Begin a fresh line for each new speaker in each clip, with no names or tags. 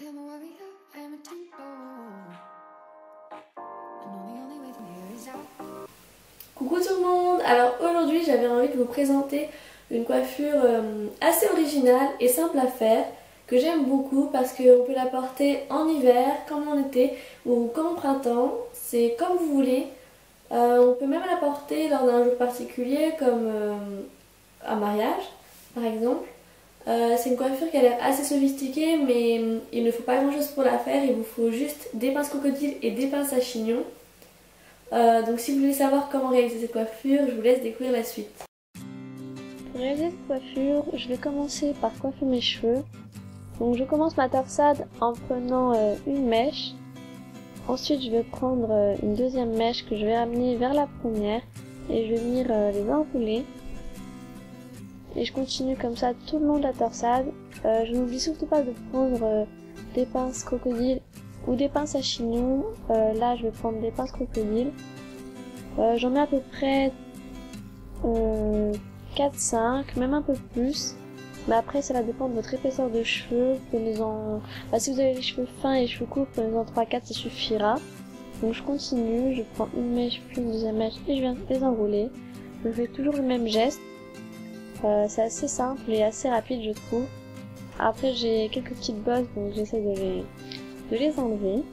am a warrior, I am a tempo. I know the only way from here is out.
Coucou tout le monde. Alors aujourd'hui j'avais envie de vous présenter une coiffure assez originale et simple à faire, que j'aime beaucoup parce qu'on peut la porter en hiver, comme en été ou comme au printemps, c'est comme vous voulez. On peut même la porter lors d'un jour particulier comme un mariage par exemple. C'est une coiffure qui a l'air assez sophistiquée, mais il ne faut pas grand chose pour la faire, il vous faut juste des pinces crocodiles et des pinces à chignon. Donc si vous voulez savoir comment réaliser cette coiffure, je vous laisse découvrir la suite. Pour réaliser cette coiffure, je vais commencer par coiffer mes cheveux. Donc je commence ma torsade en prenant une mèche. Ensuite je vais prendre une deuxième mèche que je vais amener vers la première et je vais venir les enrouler. Et je continue comme ça tout le long de la torsade. Je n'oublie surtout pas de prendre des pinces crocodiles ou des pinces à chignon. Là je vais prendre des pinces crocodiles. J'en mets à peu près 4-5, même un peu plus. Mais après ça va dépendre de votre épaisseur de cheveux. Si vous avez les cheveux fins et les cheveux courts, prenez-en 3-4, ça suffira. Donc je continue, je prends une mèche puis une deuxième mèche et je viens les enrouler. Je fais toujours le même geste. C'est assez simple et assez rapide je trouve. Après j'ai quelques petites bosses donc j'essaie de les enlever.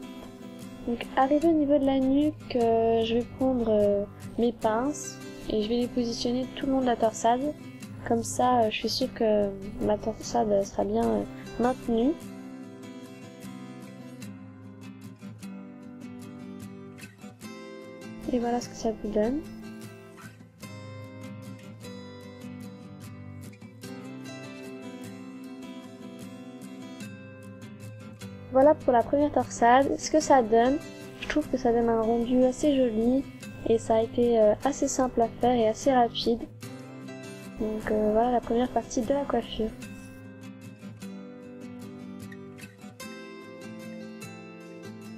Donc arrivé au niveau de la nuque, je vais prendre mes pinces et je vais les positionner tout le long de la torsade. Comme ça je suis sûre que ma torsade sera bien maintenue. Et voilà ce que ça vous donne. Voilà pour la première torsade, ce que ça donne. Je trouve que ça donne un rendu assez joli et ça a été assez simple à faire et assez rapide. Donc voilà la première partie de la coiffure.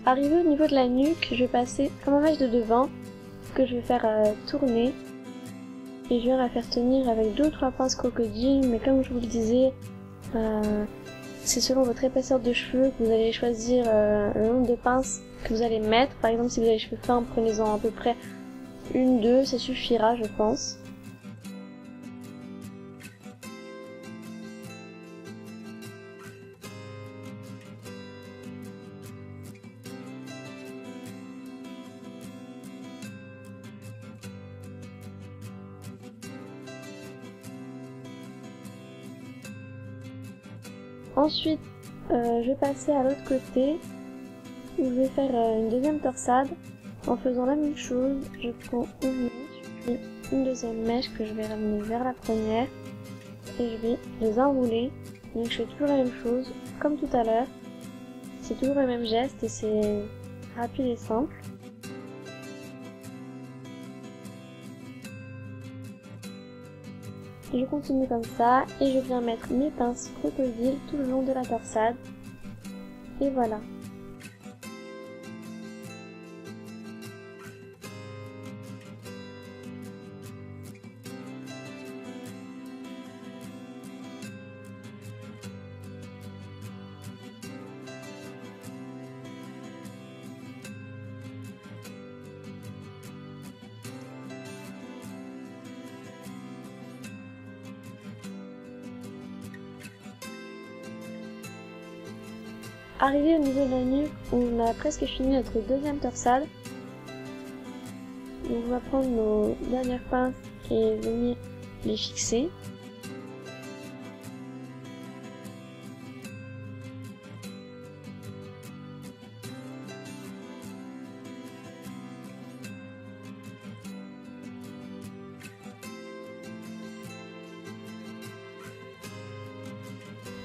Arrivé au niveau de la nuque, je vais passer à ma mèche de devant que je vais faire tourner et je viens la faire tenir avec 2 ou 3 pinces crocodile, mais comme je vous le disais, c'est selon votre épaisseur de cheveux que vous allez choisir le nombre de pinces que vous allez mettre. Par exemple, si vous avez les cheveux fins, prenez-en à peu près 1-2, ça suffira je pense. Ensuite, je vais passer à l'autre côté où je vais faire une deuxième torsade en faisant la même chose. Je prends une mèche puis une deuxième mèche que je vais ramener vers la première et je vais les enrouler. Donc je fais toujours la même chose comme tout à l'heure. C'est toujours le même geste et c'est rapide et simple. Je continue comme ça et je viens mettre mes pinces crocodiles tout le long de la torsade. Et voilà. Arrivé au niveau de la nuque, on a presque fini notre deuxième torsade. Donc on va prendre nos dernières pinces et venir les fixer.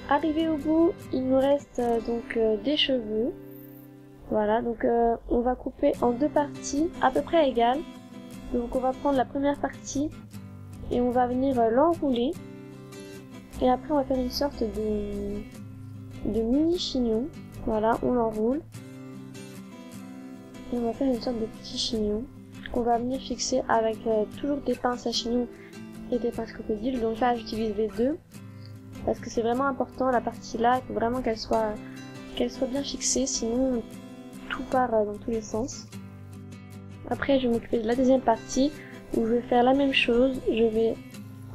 Arrivé au bout, il nous reste donc des cheveux. Voilà, donc on va couper en 2 parties à peu près égales. Donc on va prendre la première partie et on va venir l'enrouler. Et après on va faire une sorte de mini chignon. Voilà, on l'enroule. Et on va faire une sorte de petit chignon qu'on va venir fixer avec toujours des pinces à chignon et des pinces crocodiles. Donc là j'utilise les deux. Parce que c'est vraiment important, la partie là, il faut vraiment qu'elle soit qu'elle soit bien fixée, sinon tout part dans tous les sens. Après je vais m'occuper de la deuxième partie où je vais faire la même chose, je vais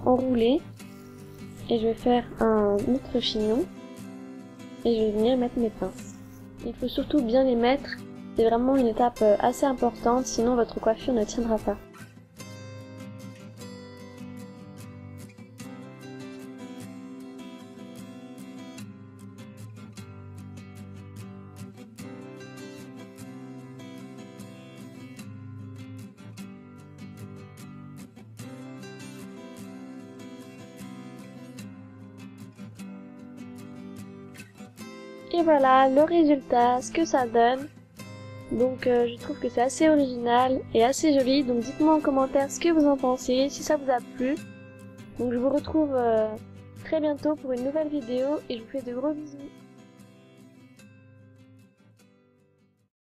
enrouler et je vais faire un autre chignon et je vais venir mettre mes pinces. Il faut surtout bien les mettre, c'est vraiment une étape assez importante, sinon votre coiffure ne tiendra pas. Et voilà le résultat, ce que ça donne. Donc je trouve que c'est assez original et assez joli, donc dites-moi en commentaire ce que vous en pensez, si ça vous a plu. Donc je vous retrouve très bientôt pour une nouvelle vidéo et je vous fais de gros bisous.